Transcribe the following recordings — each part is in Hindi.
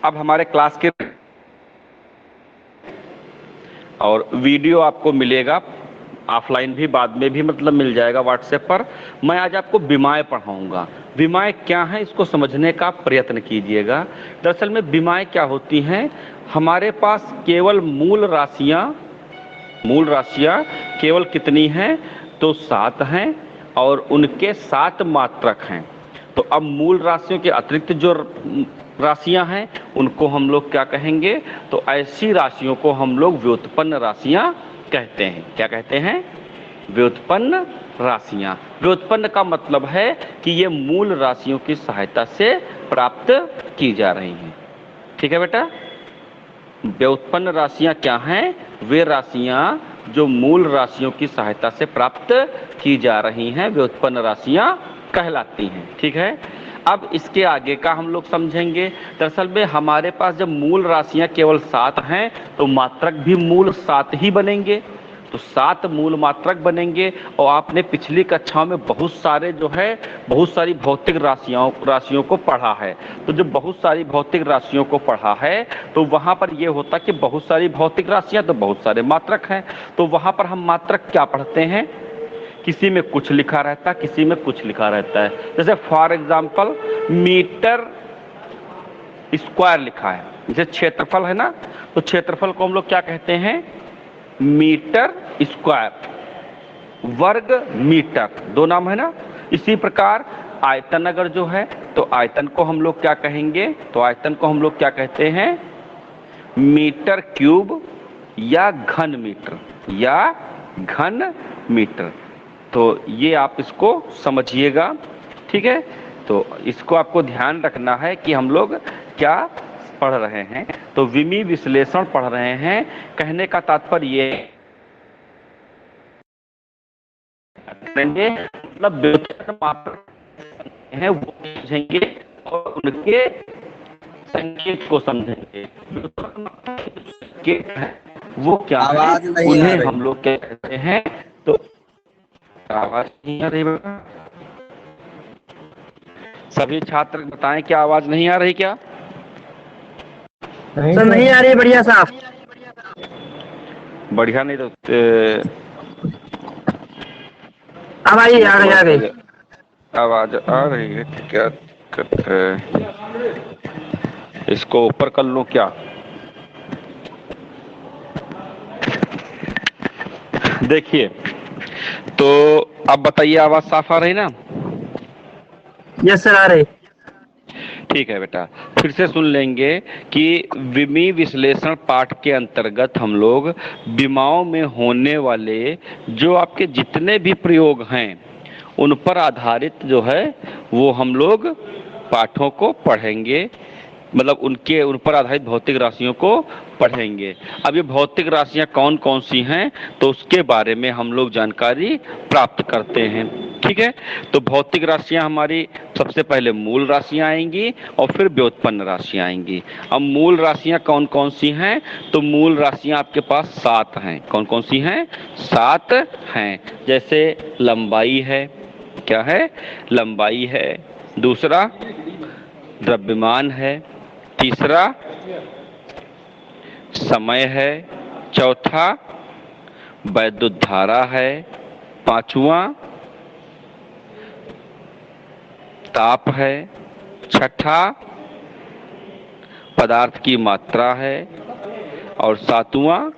अब हमारे क्लास के और वीडियो आपको मिलेगा ऑफलाइन भी, बाद में भी मतलब मिल जाएगा व्हाट्सएप पर। मैं आज आपको विमाएं पढ़ाऊंगा। विमाएं क्या हैं इसको समझने का प्रयत्न कीजिएगा। दरअसल में विमाएं क्या होती हैं, हमारे पास केवल मूल राशियां केवल कितनी हैं, तो 7 हैं और उनके 7 मात्रक हैं। तो अब मूल राशियों के अतिरिक्त जो राशियां हैं उनको हम लोग क्या कहेंगे, तो ऐसी राशियों को हम लोग व्युत्पन्न राशियां कहते हैं। क्या कहते हैं? व्युत्पन्न राशियां। व्युत्पन्न का मतलब है कि ये मूल राशियों की सहायता से प्राप्त की जा रही हैं। ठीक है बेटा। व्युत्पन्न राशियां क्या हैं? वे राशियां जो मूल राशियों की सहायता से प्राप्त की जा रही हैं, व्युत्पन्न राशियां कहलाती हैं। ठीक है। अब इसके आगे का हम लोग समझेंगे। दरअसल में हमारे पास जब मूल राशियां केवल 7 हैं तो मात्रक भी मूल 7 ही बनेंगे। तो 7 मूल मात्रक बनेंगे। और आपने पिछली कक्षाओं में बहुत सारी भौतिक राशियों को पढ़ा है। तो जब बहुत सारी भौतिक राशियों को पढ़ा है तो वहां पर यह होता कि बहुत सारी भौतिक राशियां तो बहुत सारे मात्रक हैं। तो वहां पर हम मात्रक क्या पढ़ते हैं, किसी में कुछ लिखा रहता है, किसी में कुछ लिखा रहता है। जैसे फॉर एग्जाम्पल मीटर स्क्वायर लिखा है, जैसे क्षेत्रफल है ना, तो क्षेत्रफल को हम लोग क्या कहते हैं, मीटर स्क्वायर, वर्ग मीटर, दो नाम है ना। इसी प्रकार आयतन अगर जो है तो आयतन को हम लोग क्या कहेंगे, तो आयतन को हम लोग क्या कहते हैं, मीटर क्यूब या घन मीटर। तो ये आप इसको समझिएगा। ठीक है। तो इसको आपको ध्यान रखना है कि हम लोग क्या पढ़ रहे हैं। तो विमी विश्लेषण पढ़ रहे हैं। कहने का तात्पर्य ये मतलब व्युत्पन्न मात्रक हैं वो समझेंगे और उनके संकेत को समझेंगे। वो क्या है, उन्हें हम लोग क्या कहते हैं। तो आवाज नहीं आ रही बेटा? सभी छात्र बताएं, क्या आवाज नहीं आ रही क्या? सर नहीं आ रही, बढ़िया साहब। बढ़िया नहीं तो अब आ गई। आवाज आ रही है। क्या करते हैं, इसको ऊपर कर लो क्या? देखिए, तो अब बताइए आवाज साफ आ रही ना? यस सर, आ रही। ठीक है बेटा, फिर से सुन लेंगे कि विमी विश्लेषण पाठ के अंतर्गत हम लोग विमाओं में होने वाले जो आपके जितने भी प्रयोग हैं उन पर आधारित जो है वो हम लोग पाठों को पढ़ेंगे, मतलब उन पर आधारित भौतिक राशियों को पढ़ेंगे। अब ये भौतिक राशियां कौन कौन सी हैं तो उसके बारे में हम लोग जानकारी प्राप्त करते हैं। ठीक है। तो भौतिक राशियां हमारी सबसे पहले मूल राशियां आएंगी और फिर व्युत्पन्न राशियां आएंगी। अब मूल राशियां कौन कौन सी हैं, तो मूल राशियां आपके पास 7 हैं। कौन कौन सी हैं? 7 हैं। जैसे लंबाई है, क्या है? लंबाई है। दूसरा द्रव्यमान है। तीसरा समय है। चौथा वैद्युत धारा है। पांचवा ताप है। छठा पदार्थ की मात्रा है। और सातवां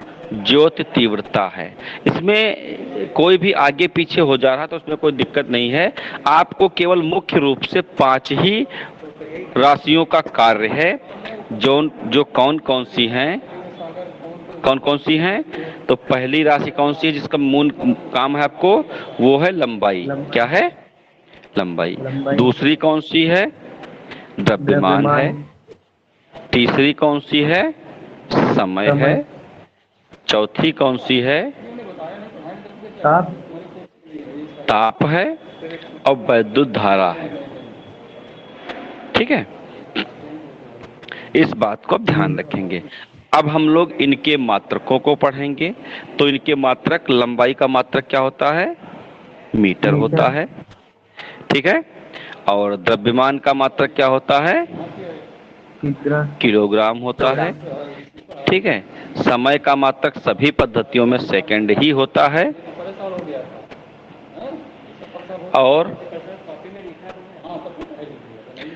ज्योति तीव्रता है। इसमें कोई भी आगे पीछे हो जा रहा तो उसमें कोई दिक्कत नहीं है। आपको केवल मुख्य रूप से 5 ही राशियों का कार्य है जो कौन कौन सी हैं। तो पहली राशि कौन सी है जिसका मूल काम है आपको, वो है लंबाई। क्या है? लंबाई। दूसरी कौन सी है? द्रव्यमान है। तीसरी कौन सी है? समय है। चौथी कौन सी है? ताप है। और वैद्युत धारा है। ठीक है। इस बात को ध्यान रखेंगे। अब हम लोग इनके मात्रकों को पढ़ेंगे। तो इनके मात्रक, लंबाई का मात्रक क्या होता है? मीटर होता है। ठीक है। और द्रव्यमान का मात्रक क्या होता है? किलोग्राम होता है। ठीक है। समय का मात्रक सभी पद्धतियों में सेकंड ही होता है। और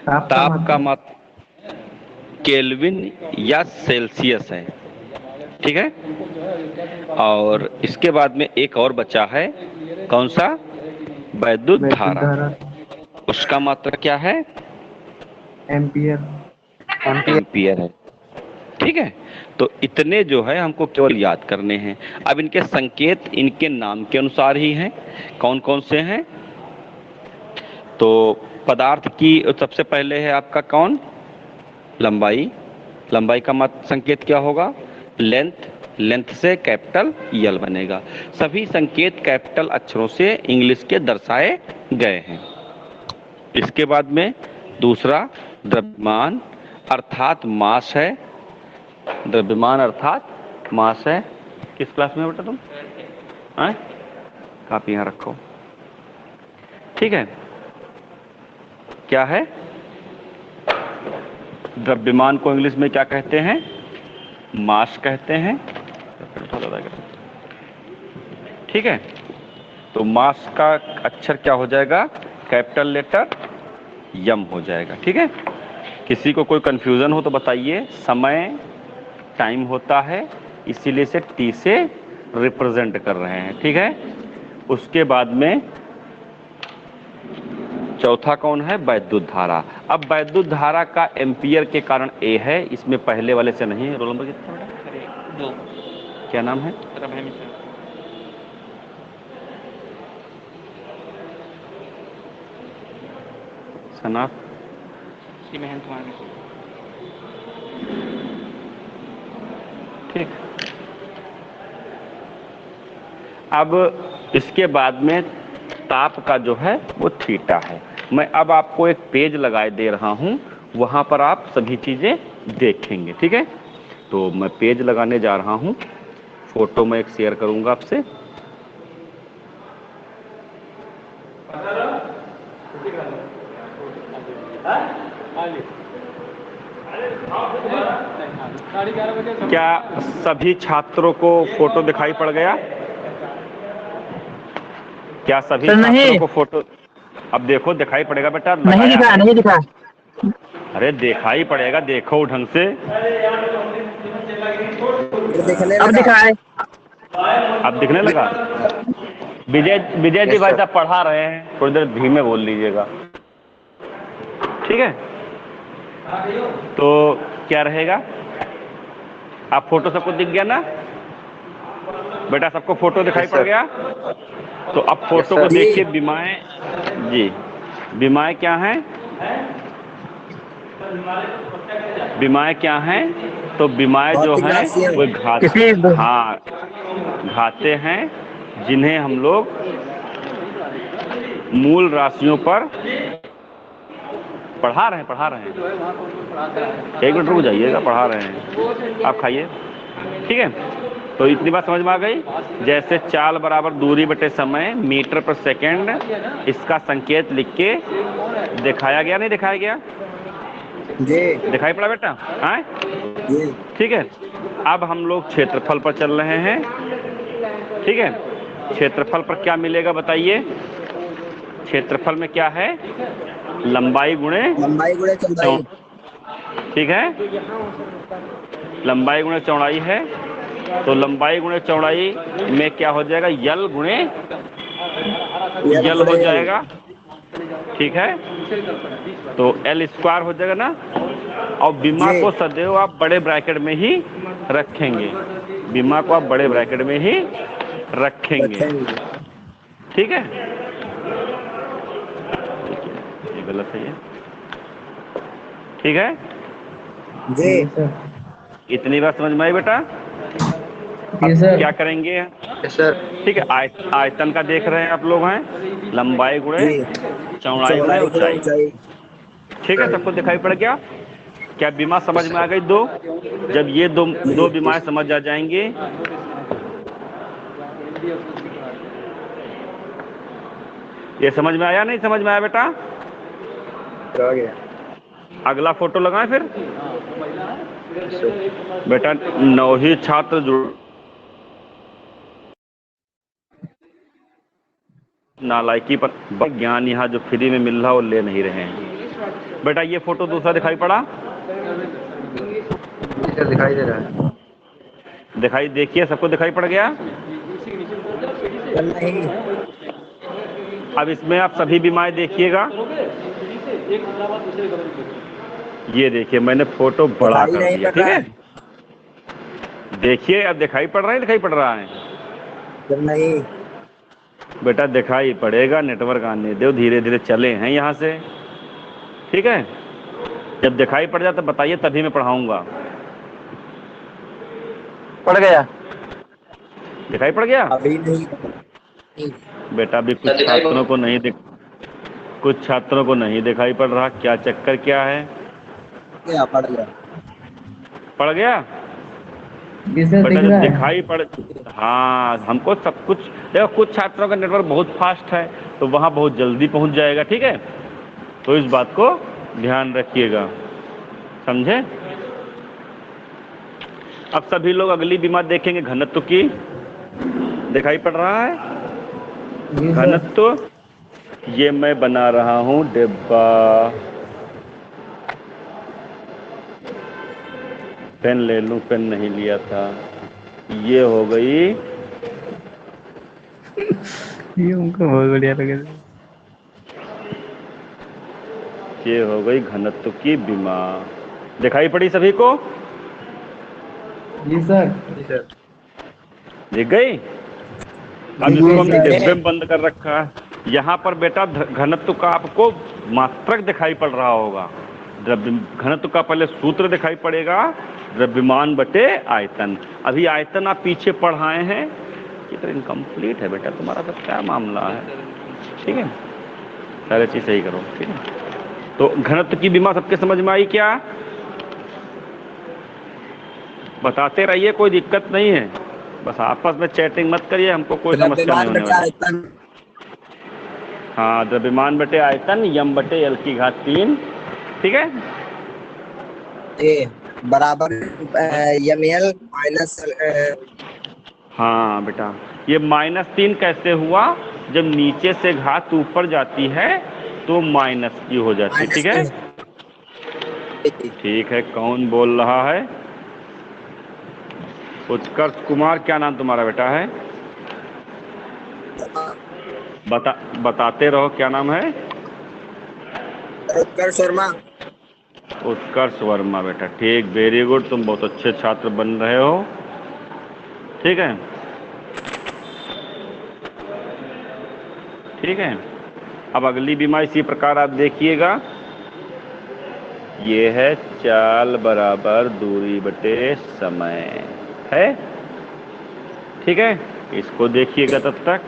ताप का मात्रक केल्विन या सेल्सियस है। ठीक है। और इसके बाद में एक और बचा है, कौन सा? वैद्युत धारा। उसका मात्रक क्या है? एम्पियर है। ठीक है। तो इतने जो है हमको केवल याद करने हैं। अब इनके संकेत इनके नाम के अनुसार ही हैं। कौन कौन से हैं? तो पदार्थ की सबसे पहले है आपका कौन? लंबाई। लंबाई का संकेत क्या होगा? लेंथ। लेंथ से कैपिटल यल बनेगा। सभी संकेत कैपिटल अक्षरों से इंग्लिश के दर्शाए गए हैं। इसके बाद में दूसरा द्रव्यमान अर्थात मास है। द्रव्यमान अर्थात मास है। किस क्लास में बेटा तुम? कापी यहाँ रखो। ठीक है। क्या है? द्रव्यमान को इंग्लिश में क्या कहते हैं? मास कहते हैं। ठीक है। तो मास का अक्षर क्या हो जाएगा? कैपिटल लेटर यम हो जाएगा। ठीक है। किसी को कोई कंफ्यूजन हो तो बताइए। समय टाइम होता है, इसीलिए से टी से रिप्रेजेंट कर रहे हैं। ठीक है। उसके बाद में चौथा कौन है? वैद्युत धारा। अब वैद्युत धारा का एम्पियर के कारण ए है, इसमें पहले वाले से नहीं है। रोल नंबर कितना बेटा? 2। क्या नाम है? सनाफ। ठीक। अब इसके बाद में ताप का जो है वो थीटा है। मैं अब आपको एक पेज लगाए दे रहा हूं, वहां पर आप सभी चीजें देखेंगे। ठीक है। तो मैं पेज लगाने जा रहा हूं, फोटो में एक शेयर करूंगा आपसे। क्या सभी छात्रों को फोटो दिखाई पड़ गया? क्या सभी छात्रों को फोटो? अब देखो, दिखाई पड़ेगा बेटा? नहीं दिखा, नहीं दिखा। अरे दिखाई पड़ेगा, देखो ढंग से। अब दिखा है। अब दिखने लगा। विजय जी भाई साहब पढ़ा रहे हैं, थोड़ी देर धीमे बोल लीजिएगा। ठीक है। तो क्या रहेगा? आप फोटो सबको दिख गया ना बेटा? सबको फोटो दिखाई पड़ गया? तो अब फोटो को देखिए। विमाएं जी, विमाएं क्या हैं? विमाएं क्या हैं? तो विमाएं जो हैं वो घाते हैं, जिन्हें हम लोग मूल राशियों पर पढ़ा रहे हैं। एक मिनट रुक जाइएगा, पढ़ा रहे हैं। आप खाइए। ठीक है। तो इतनी बात समझ में आ गई? जैसे चाल बराबर दूरी बटे समय मीटर पर सेकंड, इसका संकेत लिख के दिखाया गया, नहीं दिखाया गया? जी। दिखाई पड़ा बेटा? हाँ। ठीक है। अब हम लोग क्षेत्रफल पर चल रहे हैं। ठीक है। क्षेत्रफल पर क्या मिलेगा बताइए? क्षेत्रफल में क्या है? लंबाई गुणे चौड़ाई। ठीक है। लंबाई गुणे चौड़ाई है। तो लंबाई गुणे चौड़ाई में क्या हो जाएगा? यल गुणे यल हो जाएगा। ठीक है। तो एल स्क्वायर हो जाएगा ना। और बीमा को सदैव आप बड़े ब्रैकेट में ही रखेंगे। बीमा को आप बड़े ब्रैकेट में ही रखेंगे। ठीक है। ये गलत है ये। ठीक है जी। इतनी बात समझ में आई बेटा? क्या करेंगे? सर। ठीक है। आयतन का देख रहे हैं आप लोग हैं, लंबाई गुणे चौड़ाई गुणे ऊंचाई। ठीक है। सबको दिखाई पड़ गया? क्या बीमा समझ में आ गई? दो। जब ये दो बीमाएं समझ आ जाएंगे, ये समझ में आया? नहीं समझ में आया बेटा? आ गया। अगला फोटो लगाएं फिर। बेटा 9वीं छात्र जुड़ नालायकी पर ज्ञान यहाँ जो फ्री में मिल रहा वो ले नहीं रहे हैं। बेटा ये फोटो दूसरा दिखाई पड़ा? दिखाई दे रहा है। दिखाई, देखिए सबको दिखाई पड़ गया? नहीं। अब इसमें आप सभी बीमाएं देखिएगा। ये देखिए मैंने फोटो बड़ा दिखाई कर नहीं दिया, पड़ ठीक रहा है? है। देखिए अब दिखाई पड़ रहा है, दिखाई पड़ रहा है? नहीं। बेटा दिखाई पड़ेगा, नेटवर्क आने दो, धीरे धीरे चले हैं यहाँ से, ठीक है? जब दिखाई पड़ जाए तो बताइए, तभी मैं पढ़ाऊंगा। पड़ गया। दिखाई पड़ गया? अभी नहीं। बेटा अभी कुछ छात्रों को नहीं कुछ छात्रों को नहीं दिखाई पड़ रहा, क्या चक्कर क्या है? क्या पड़ गया? पड़ गया बेटा, जब दिखाई पड़, हाँ हमको सब कुछ देखो, कुछ छात्रों का नेटवर्क बहुत फास्ट है तो वहाँ बहुत जल्दी पहुँच जाएगा, ठीक है? तो इस बात को ध्यान रखिएगा, समझे? अब सभी लोग अगली बीमारी देखेंगे, घनत्व की। दिखाई पड़ रहा है घनत्व? ये मैं बना रहा हूँ डिब्बा। पेन ले लूं, पेन नहीं लिया था। ये हो गई ये उनको बहुत बढ़िया लगे। ये हो गई घनत्व की बीमा। दिखाई पड़ी सभी को? जी सर। जी सर। दिख गई? अब इसको हमने डिब्बे में बंद कर रखा है। यहाँ पर बेटा घनत्व का आपको मात्रक दिखाई पड़ रहा होगा। घनत्व का पहले सूत्र दिखाई पड़ेगा, द्रव्यमान बटे आयतन। अभी आयतन आप पीछे पढ़ाए हैं, ये तो इनकम्प्लीट है बेटा तुम्हारा, तो क्या मामला है, ठीक है? सारी चीज़ सही करो, ठीक है? तो घनत्व की बीमा सबके समझ में आई क्या? बताते रहिए, कोई दिक्कत नहीं है, बस आपस में चैटिंग मत करिए, हमको कोई समस्या नहीं होने वाली। हाँ, द्रव्यमान बटे आयतन, यम बटे एल की घात 3, ठीक है? बराबर यम एल माइनस। हाँ बेटा, ये -3 कैसे हुआ? जब नीचे से घात ऊपर जाती है तो माइनस की हो जाती है, ठीक है? ठीक है, कौन बोल रहा है? उत्कर्ष कुमार, क्या नाम तुम्हारा बेटा है? बताते रहो, क्या नाम है? उत्कर्ष वर्मा। उत्कर्ष वर्मा बेटा, ठीक, वेरी गुड, तुम बहुत अच्छे छात्र बन रहे हो, ठीक है? ठीक है, अब अगली बीमा इसी प्रकार आप देखिएगा। ये है चाल बराबर दूरी बटे समय है, ठीक है? इसको देखिएगा, तब तक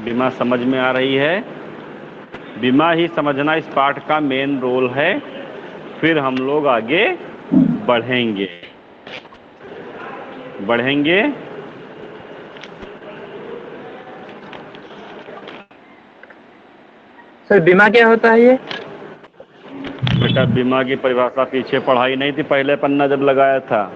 बीमा समझ में आ रही है। बीमा ही समझना इस पाठ का मेन रोल है, फिर हम लोग आगे बढ़ेंगे। सर बीमा क्या होता है ये? बेटा बीमा की परिभाषा पीछे पढ़ाई नहीं थी, पहले पन्ना जब लगाया था।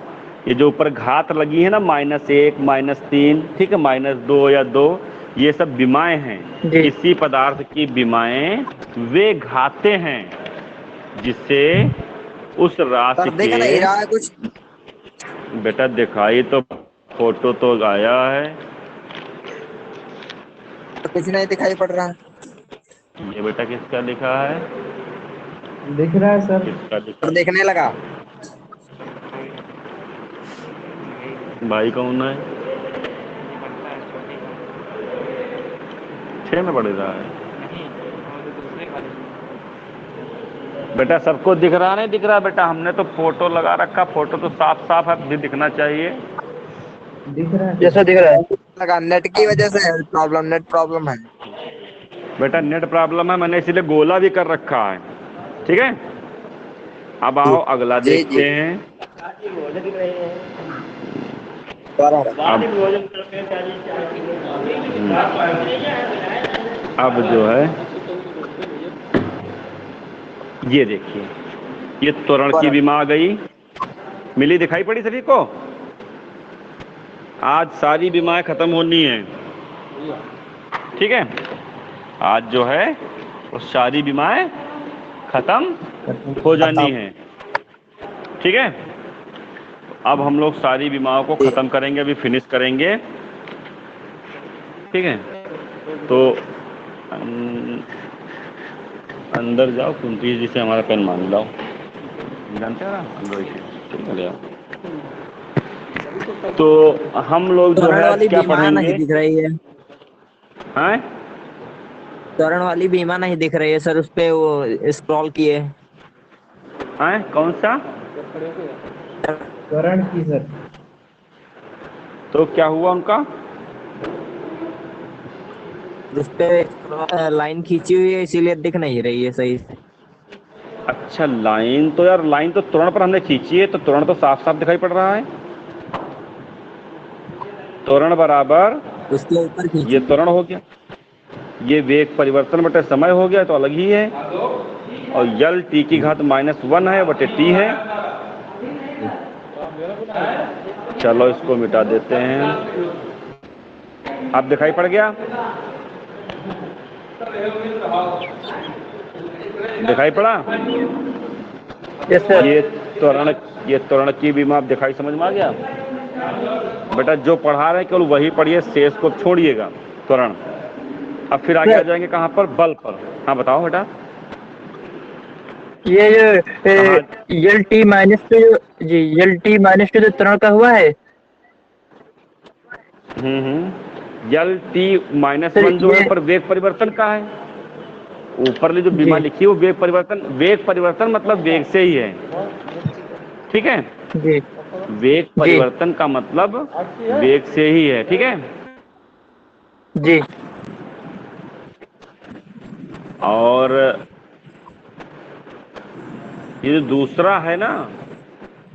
ये जो ऊपर घात लगी है ना, -1, -3, ठीक है, -2 या 2, ये सब बीमाएं हैं। किसी पदार्थ की बीमाएं वे घाते हैं जिससे उस राशि के, देख नहीं रहा है कुछ? बेटा दिखाई तो, फोटो तो आया है, तो कुछ नहीं दिखाई पड़ रहा है। ये बेटा किसका लिखा है? दिख रहा है सर। किसका लिखा? देखने लगा। भाई कौन है? 6 में पढ़ रहा है बेटा, सबको दिख रहा नहीं दिख रहा बेटा? हमने तो फोटो लगा रखा, फोटो तो साफ साफ है, भी दिखना चाहिए। दिख रहा है जैसा दिख रहा है। लगा नेट की वजह से प्रॉब्लम, नेट प्रॉब्लम है बेटा, नेट प्रॉब्लम है, मैंने इसीलिए गोला भी कर रखा है, ठीक है? अब आओ अगला देखते हैं। अब जो है ये देखिए, ये त्वरण की विमा आ गई, मिली, दिखाई पड़ी सभी को। आज सारी बीमाएं खत्म होनी है, ठीक है। आज जो है वो सारी बीमाएं खत्म हो जानी है, ठीक है। अब हम लोग सारी बीमाओं को खत्म करेंगे, अभी फिनिश करेंगे, ठीक है। तो अंदर जाओ, कुंती जी से हमारा पेन मांग लाओ, जानते हो ना, अंदर ठीक है, ले आओ। तो हम लोग जो है वाली क्या बीमा पढ़ेंगे? नहीं दिख रही है, हैं? त्वरण वाली बीमा नहीं दिख रही है सर, उस पे वो स्क्रॉल किए। हैं? कौन सा? त्वरण की सर। तो क्या हुआ उनका? उस पे लाइन खींची हुई है, इसीलिए दिख नहीं रही है सही से। अच्छा, लाइन तो यार, लाइन तो त्वरण पर हमने खींची है, तो त्वरण तो साफ साफ दिखाई पड़ रहा है। त्वरण बराबर उसके ऊपर ये खींची। त्वरण हो गया, ये वेग परिवर्तन बटे समय हो गया, तो अलग ही है। और यल टी की घात -1 है बटे टी है। चलो इसको मिटा देते हैं। अब दिखाई पड़ गया, दिखाई पड़ा? ये त्वरण की बीमा आप दिखाई, समझ में आ गया? बेटा जो पढ़ा रहे हैं केवल वही पढ़िए, शेष को छोड़िएगा, त्वरण। अब फिर आगे आ जाएंगे कहाँ पर? बल पर। हाँ बताओ बेटा। ये जो यल टी माइनस टू, जी यल टी माइनस टू जो त्वरण का हुआ है। यल टी सर -1 जो है ये पर वेग परिवर्तन का है। ऊपर जो बीमा जी लिखी है वो वेग परिवर्तन मतलब वेग से ही है, ठीक है। जी वेग जी परिवर्तन का मतलब वेग से ही है, ठीक है। जी और ये जो दूसरा है ना,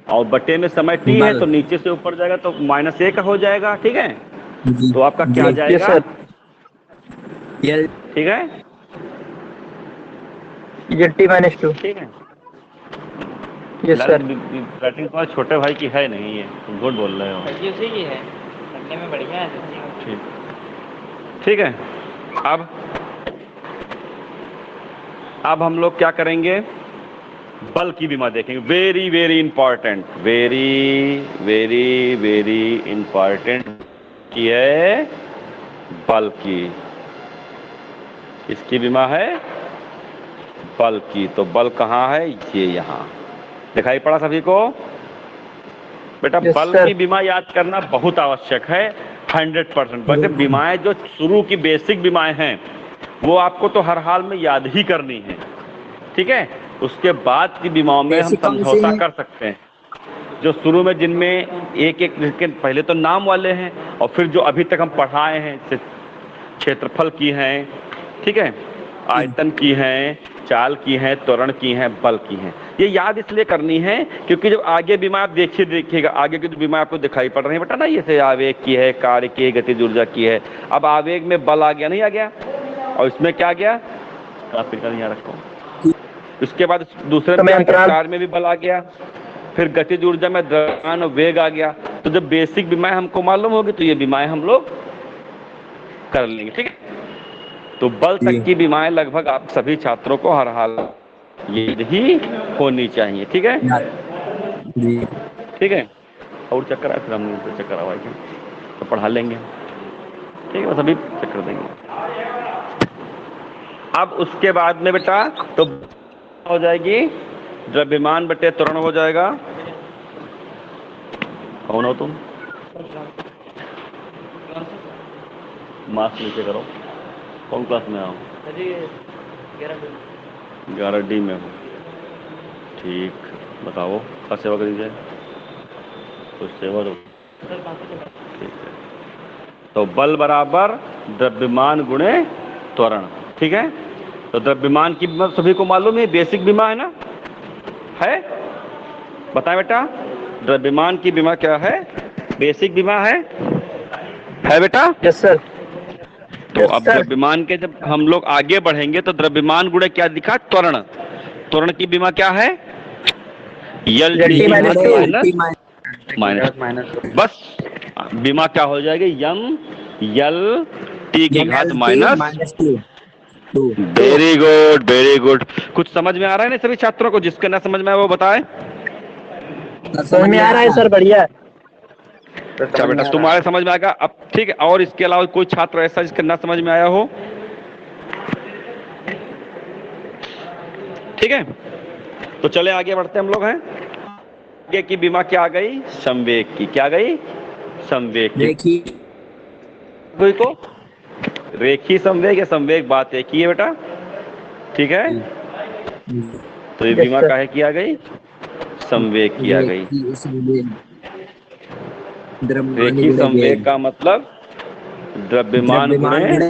और बटे में समय टी है, बल। तो नीचे से ऊपर जाएगा तो -1 हो जाएगा, ठीक है। जी तो आपका क्या आ जी। यस जाएगा? सर, यल ठीक है, यल टी माइनस टू। ठीक है। Yes sir. बैटिंग तुम्हारे छोटे भाई की है नहीं है, तुम झूठ बोल रहे हो। उसी की है, पढ़ने में बढ़िया है। ठीक, ठीक है। अब हम लोग क्या करेंगे? बल की बीमा देखेंगे। Very very important, very very very important की है बल की। इसकी बीमा है बल की। तो बल कहाँ है? ये यहाँ दिखाई पड़ा सभी को? बेटा यस बल सर। की बीमा याद करना बहुत आवश्यक है, 100%। वैसे बीमाएं जो शुरू की बेसिक बीमाएं हैं वो आपको तो हर हाल में याद ही करनी है, ठीक है। उसके बाद की बीमाओं में हम बेसिक कौन सी समझौता है? कर सकते हैं। जो शुरू में जिनमें एक एक जिसके पहले तो नाम वाले हैं, और फिर जो अभी तक हम पढ़ाए हैं, क्षेत्रफल की हैं, ठीक है, आयतन की हैं, चाल की हैं, त्वरण की हैं, बल की हैं। ये याद इसलिए करनी है क्योंकि जब आगे बीमा आप देखिएगा, आगे की जो बीमा आपको दिखाई पड़ रही है बेटा ना, जैसे आवेग की है, कार्य की है, गतिज ऊर्जा की है। अब आवेग में बल आ गया, नहीं आ गया? और इसमें क्या आ गया? काफी का यहाँ रखो। इसके बाद दूसरे में क्या आ गया? कार्य में भी बल आ गया। फिर गतिज ऊर्जा में द्रव्यमान और वेग आ गया। तो जब बेसिक बीमाएं हमको मालूम होगी तो ये बीमाएं हम लोग कर लेंगे, ठीक है। तो बल तक की बीमाएं लगभग आप सभी छात्रों को हर हाल ही होनी चाहिए, ठीक है, जी ठीक है। और चक्कर आए फिर हम चक्कर आवाएंगे तो पढ़ा लेंगे, ठीक है, बस अभी चक्कर देंगे। अब उसके बाद में बेटा तो हो जाएगी द्रव्यमान बटे त्वरण हो जाएगा। कौन हो तुम? मास्क नीचे करो। कौन क्लास में आओ? 11D में हो, ठीक। बताओ क्या सेवा करी जाए? कुछ सेवा दो, ठीक है। तो बल बराबर द्रव्यमान गुणे त्वरण, ठीक है। तो द्रव्यमान की बीमा सभी को मालूम है, बेसिक बीमा है ना, है? बताएं बेटा, द्रव्यमान की बीमा क्या है? बेसिक बीमा है बेटा? Yes sir. तो अब द्रव्यमान के जब हम लोग आगे बढ़ेंगे तो द्रव्यमान गुणे क्या दिखा? त्वरण। त्वरण की बीमा क्या है? यल LT टी की घात -2 माइनस, बस बीमा क्या हो जाएगी? यम यल टी की घात minus. -2। Very good, very good. कुछ समझ में आ रहा है ना सभी छात्रों को? जिसके ना समझ में आए वो बताए। समझ में आ रहा है सर, बढ़िया। अच्छा बेटा, तुम्हारे समझ में आएगा अब, ठीक है। और इसके अलावा कोई छात्र ऐसा जिसके ना समझ में आया हो? ठीक है, तो चले आगे बढ़ते हम लोग हैं। आगे की बीमा क्या आ गई? संवेग की। क्या गई? संवेग की। देखिए कोई को रेखी संवेग या संवेग, बात एक ही है बेटा, ठीक है। तो ये यस बीमा सर। काहे की आ गई? संवेग की आ गई। द्रव्यमान रेखी गुणे संवेग वेग, का मतलब द्रव्यमान गुणे द्रव्यमान गुणे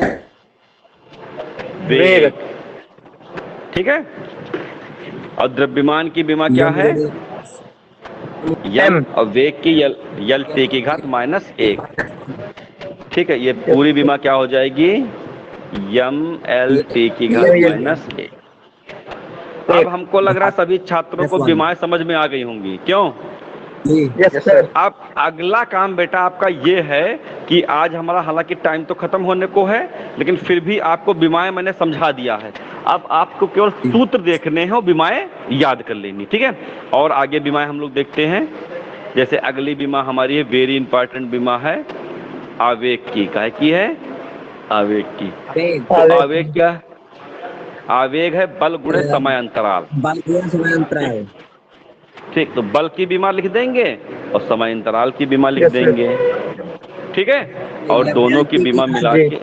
वेग। वेग, ठीक है। और द्रव्यमान की बीमा क्या यम है? गुणे यम, M। और वेग की यल टी की घात -1, ठीक है। ये पूरी बीमा क्या हो जाएगी? यम एल टी की घात -1। अब हमको लग रहा है सभी छात्रों को F1। बीमाएं समझ में आ गई होंगी, क्यों? Yes sir. अब अगला काम बेटा आपका ये है कि आज हमारा हालांकि टाइम तो खत्म होने को है, लेकिन फिर भी आपको बीमाएं मैंने समझा दिया है। अब आपको केवल सूत्र देखने हैं और बीमाएं याद कर लेनी, ठीक है। और आगे बीमाएं हम लोग देखते हैं। जैसे अगली बीमा हमारी है, वेरी इंपॉर्टेंट बीमा है, आवेग की। काहे की है? आवेग की। तो आवेग क्या है? आवेग है बल गुणे समय अंतराल, बल गुणे समय अंतराल। ठीक। तो बल की बीमा लिख देंगे और समय अंतराल की बीमा लिख यस सर। देंगे, ठीक है। और दोनों की बीमा मिला जी। के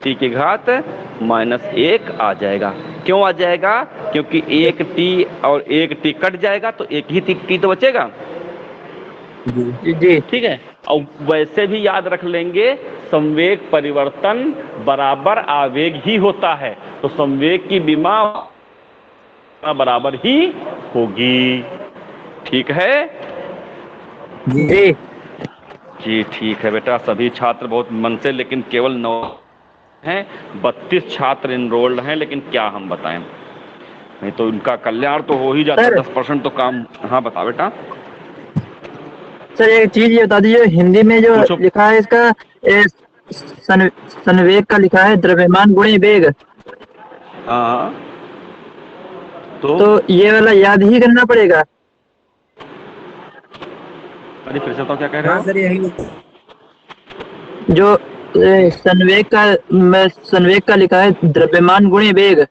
टी की घात -1 आ जाएगा। क्यों आ जाएगा? क्योंकि एक टी और एक टी कट जाएगा तो एक ही टी तो बचेगा, जी। ठीक है। और वैसे भी याद रख लेंगे, संवेग परिवर्तन बराबर आवेग ही होता है, तो संवेग की बीमा बराबर ही होगी, ठीक है जी। जी। ठीक है बेटा, सभी छात्र बहुत मन से, लेकिन केवल 9 हैं, 32 छात्र इनरोल्ड हैं, लेकिन क्या हम बताएं, नहीं तो उनका कल्याण तो हो ही जाता, सर 10% तो काम। हाँ बता बेटा। सर एक चीज ये बता दीजिए, हिंदी में जो पूछो। लिखा है इसका संवेग का लिखा है द्रव्यमान गुणे वेग, हाँ तो तो ये वाला याद ही करना पड़ेगा? अरे फिर से तो क्या कह रहे हाँ हो? सर यही जो संवेग का लिखा है द्रव्यमान गुणे वेग,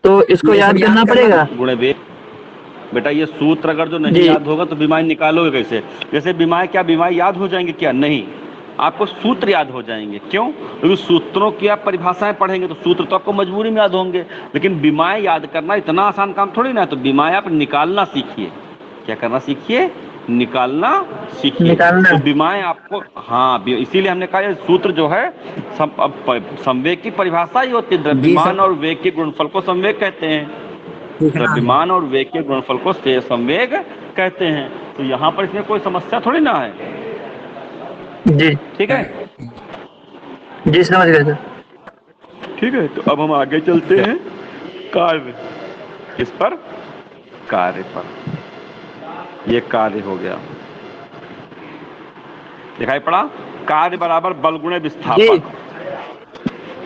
तो इसको याद करना पड़ेगा? गुणे वेग, बेटा ये सूत्र अगर जो नहीं जी। याद होगा तो बीमाएं निकालोगे कैसे? जैसे बीमाएं, क्या बीमाएं याद हो जाएंगे? क्या नहीं, आपको सूत्र याद हो जाएंगे। क्यों? क्योंकि सूत्रों की आप परिभाषाएं पढ़ेंगे तो सूत्र तो आपको मजबूरी में याद होंगे, लेकिन बीमाएं याद करना इतना आसान काम थोड़ी ना। तो बीमाएं आप निकालना सीखिए। क्या करना सीखिए? निकालना सीखिए। निकालना। तो बीमाएं आपको, हाँ, इसीलिए हमने कहा ये सूत्र जो है संवेग की परिभाषा ही होती है। द्रव्यमान और वेग के गुणनफल को संवेग कहते हैं, द्रव्यमान और वेग के गुणनफल को संवेग कहते हैं। तो यहाँ पर इसमें कोई समस्या थोड़ी ना है, जी। ठीक है जी समझ गए सर। ठीक है। तो अब हम आगे चलते हैं कार्य, किस पर? कार्य पर। ये कार्य हो गया, दिखाई पड़ा? कार्य बराबर बल गुणे विस्थापन।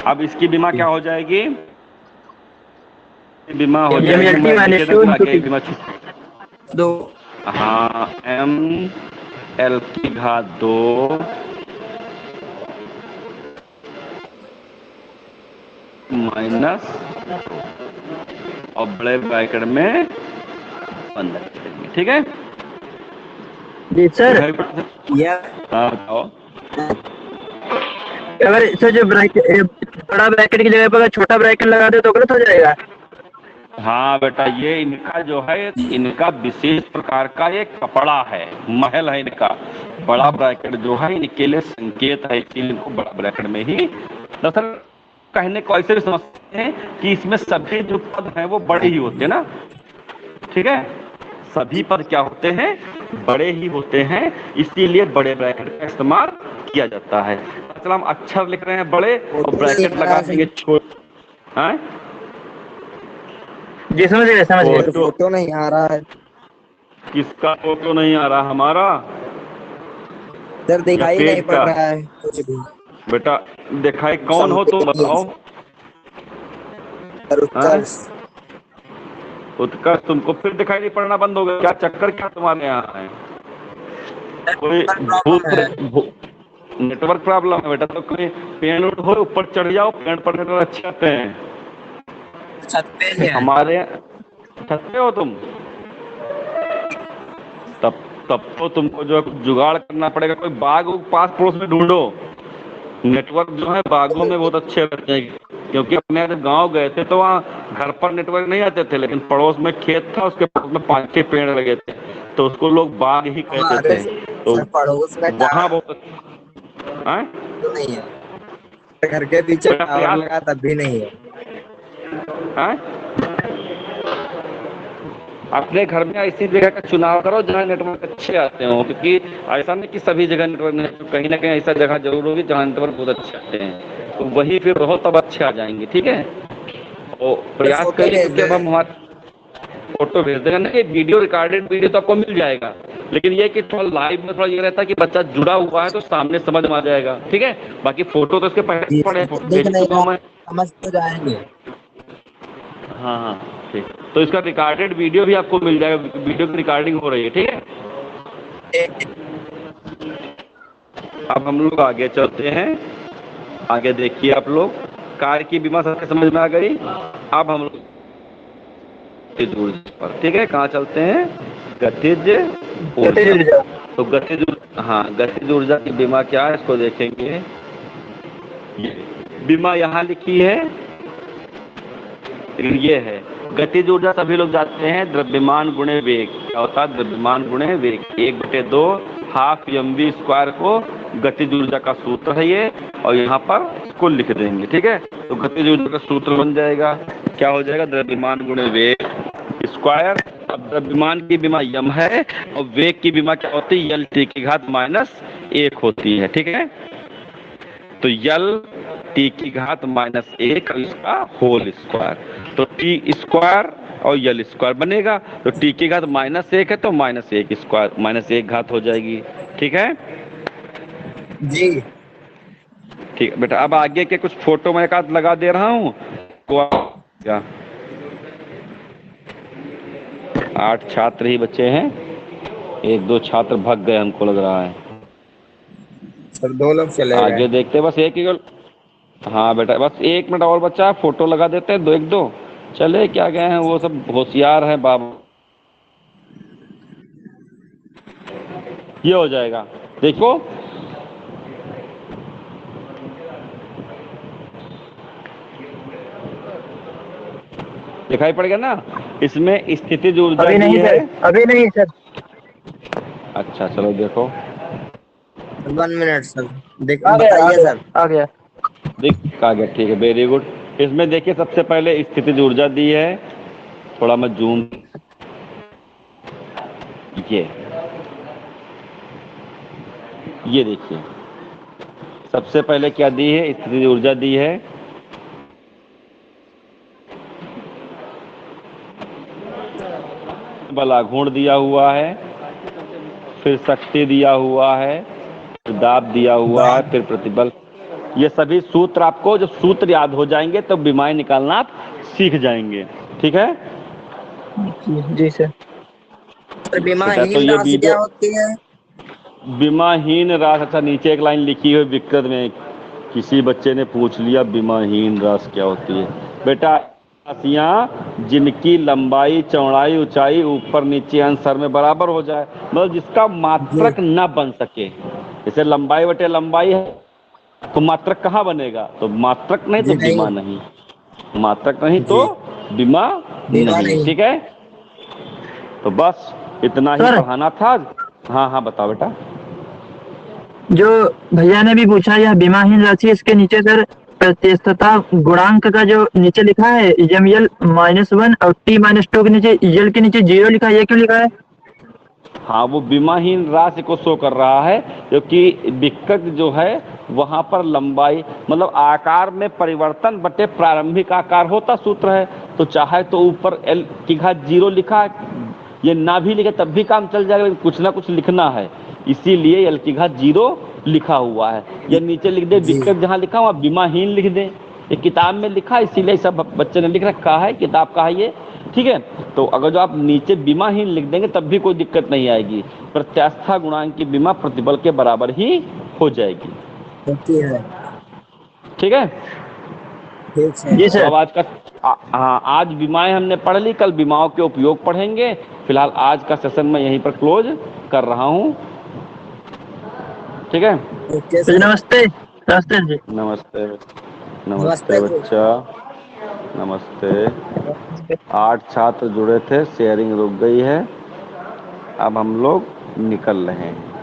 अब इसकी बीमा क्या हो जाएगी? बीमा हो जाएगी, मैं लिखे था कि बीमा 2 हाँ, एम एल की घात 2 माइनस और बड़े ब्रैकेट में बंद, ठीक है जी सर। हाँ बताओ। अगर सर जो बड़ा ब्रैकेट की जगह पर अगर छोटा ब्रैकेट लगा दे तो गलत हो जाएगा? हाँ बेटा, ये इनका जो है, इनका विशेष प्रकार का एक कपड़ा है, महल है इनका। बड़ा ब्रैकेट जो है इनके लिए संकेत है, इसीलिए इनको बड़ा ब्रैकेट में ही। दरअसल कहने को ऐसे भी समझते हैं कि इसमें सभी जो पद हैं वो बड़े ही होते हैं ना, ठीक है। सभी पद क्या होते हैं? बड़े ही होते हैं, इसीलिए बड़े ब्रैकेट का इस्तेमाल किया जाता है। मतलब हम अक्षर लिख रहे हैं बड़े और ब्रैकेट लगा देंगे छोटे, हैं? जी समझ गए समझ गए। फोटो फोटो नहीं आ रहा है किसका फोटो नहीं आ रहा? हमारा सर, या दिखाई नहीं पेज पड़ का? रहा है कुछ भी। बेटा दिखाई कौन हो तुम बताओ? सर हैं? उत्कर्ष। उत्कर्ष तुमको फिर दिखाई नहीं पड़ना बंद हो गया? क्या चक्कर क्या तुम्हारे यहाँ है? कोई प्रॉब्लम भूत है। नेटवर्क प्रॉब्लम है बेटा? तो कोई पेड़ उड़ हो, ऊपर चढ़ जाओ, पेड़ पर नेटवर्क अच्छे आते हैं। छत पे ही है। हमारे छत पे हो तुम? तब तब तो तुमको जो है कुछ जुगाड़ करना पड़ेगा। कोई बाग पास पड़ोस में ढूंढो। नेटवर्क जो है बागों में बहुत अच्छे रहते हैं, क्योंकि अपने जब गांव गए थे तो वहाँ घर पर नेटवर्क नहीं आते थे, लेकिन पड़ोस में खेत था, उसके पड़ोस में 5-6 पेड़ लगे थे, तो उसको लोग बाग ही कहते हमारे थे। तो सर पड़ोस में वहाँ टावर बहुत हैं? तो नहीं है। घर के पीछे बेटा टावर प्रयास लगा तब भी नहीं है। हैं? अपने घर में ऐसी जगह का चुनाव करो जहाँ नेटवर्क अच्छे आते हो, क्योंकि ऐसा नहीं कि सभी जगह नेटवर्क नहीं, कहीं ना कहीं ऐसा जगह जरूर होगी जहाँ नेटवर्क बहुत अच्छे आते हैं, तो वही फिर रहो तब अच्छे आ जाएंगे। ठीक है, तो सर प्रयास फोटो करिए, भेज क्योंकि दे। अब हम हमारे फोटो भेज देगा नहीं, वीडियो रिकॉर्डेड वीडियो तो आपको मिल जाएगा, लेकिन ये कि थोड़ा लाइव में थोड़ा ये रहता है कि बच्चा जुड़ा हुआ है तो सामने समझ में आ जाएगा। ठीक है, बाकी फोटो तो इसके पहले जी पड़े, सर, फोटो दिख भेज नहीं चुका रहा, हूँ मैं। समझ तो जाएंगे। हाँ हाँ ठीक, तो इसका रिकॉर्डेड वीडियो भी आपको मिल जाएगा, वीडियो की रिकॉर्डिंग हो रही है। ठीक है, अब हम लोग आगे चलते हैं। आगे देखिए आप लोग, कार की बीमा सबके समझ में आ गई। अब हम लोग गतिज ऊर्जा पर, ठीक है, कहाँ चलते हैं? गतिज गतिज ऊर्जा। ऊर्जा। तो हाँ, गतिज ऊर्जा की बीमा क्या है इसको देखेंगे। ये बीमा यहाँ लिखी है, लेकिन ये है गतिज ऊर्जा। सभी लोग जानते हैं द्रव्यमान गुणे वेग क्या होता है? द्रव्यमान गुणे वेग 1/2 हाफ mv स्क्वायर को गतिज ऊर्जा का सूत्र है ये, और यहाँ पर इसको लिख देंगे। ठीक है, तो गतिज ऊर्जा का सूत्र बन जाएगा, क्या हो जाएगा? द्रव्यमान गुणे वेग स्क्वायर। अब द्रव्यमान की बीमा यम है, और वेग की बीमा क्या होती है? यल टी की घात -1 होती है। ठीक है, तो यल टी की घात -1 और इसका होल स्क्वायर, तो टी स्क्वायर और यल स्क्वायर बनेगा। तो टी की घात -1 है तो -1 स्क्वायर -1 घात हो जाएगी। ठीक है, जी ठीक है बेटा। अब आगे के कुछ फोटो मैं एक आध लगा दे रहा हूँ, क्या 8 छात्र ही बचे हैं, 1-2 छात्र भाग गए हमको लग रहा है। सर, 2 लोग चले गए। आगे देखते बस एक ही। हाँ बेटा, बस 1 मिनट और बचा है, फोटो लगा देते हैं, 1-2 चले क्या गए हैं, वो सब होशियार है बाबा। ये हो जाएगा, देखो दिखाई पड़ गया ना? इसमें स्थितिज ऊर्जा अभी दी नहीं है। सर, अभी नहीं सर। अच्छा चलो देखो, 1 मिनट सर, देख आ गया आ बताइए गया सर। आ गया। दिख आ गया, ठीक है, वेरी गुड। इसमें देखिए सबसे पहले स्थितिज ऊर्जा दी है, थोड़ा मैं जूम, ये देखिए सबसे पहले क्या दी है? स्थितिज ऊर्जा दी है, बलाघूर्ण दिया हुआ है, फिर शक्ति दिया हुआ है, फिर दाब दिया हुआ है, फिर प्रतिबल। ये सभी सूत्र आपको, जब सूत्र याद हो जाएंगे तो बीमाएं निकालना आप सीख जाएंगे। ठीक है जी सर। सर, बेटा, तो बीमाहीन ये राशि क्या वीडियो होती है? बीमाहीन राशि, अच्छा नीचे एक लाइन लिखी हुई विकृत में, किसी बच्चे ने पूछ लिया बीमाहीन राशि क्या होती है। बेटा, राशियाँ जिनकी लंबाई चौड़ाई ऊंचाई ऊपर नीचे अंश में बराबर हो जाए, मतलब जिसका जी मात्रक न बन सके। जैसे लंबाई बटे लंबाई है तो मात्रक कहाँ बनेगा? तो मात्रक नहीं तो जी नहीं, बीमा नहीं, मात्रक नहीं तो जी बीमा बीमा नहीं। नहीं। ठीक है, तो बस इतना ही सर, पढ़ाना था। हाँ हाँ बताओ बेटा। जो भैया ने भी पूछा, यह बीमाहीन राशि, इसके नीचे सर प्रतिशतता गुणांक का जो नीचे लिखा है यमएल -1 और t-2 के नीचे यल के नीचे 0 लिखा है, ये क्यों लिखा है? हाँ, वो बीमाहीन राशि को शो कर रहा है, क्योंकि विकृत जो है वहां पर लंबाई मतलब आकार में परिवर्तन बटे प्रारंभिक आकार होता सूत्र है। तो चाहे तो ऊपर l की घात 0 लिखा, ये ना भी लिखे तब भी काम चल जाएगा, लेकिन कुछ ना कुछ लिखना है, इसीलिए l की घात 0 लिखा हुआ है। या नीचे लिख दे विकृत, जहाँ लिखा हुआ विमाहीन लिख दे, ये किताब में लिखा, इसीलिए सब बच्चे ने लिख रखा है, किताब का है ये, ठीक है। तो अगर जो आप नीचे विमाहीन लिख देंगे तब भी कोई दिक्कत नहीं आएगी, प्रत्यास्था गुणांक की विमा प्रतिबल के बराबर ही हो जाएगी। ठीक है जी सर। अब आज का हाँ, आज विमाएं हमने पढ़ ली, कल विमाओं के उपयोग पढ़ेंगे। फिलहाल आज का सेशन मैं यहीं पर क्लोज कर रहा हूँ। ठीक है, नमस्ते नमस्ते जी। नमस्ते नमस्ते बच्चा, नमस्ते। 8 छात्र जुड़े थे, शेयरिंग रुक गई है, अब हम लोग निकल रहे हैं।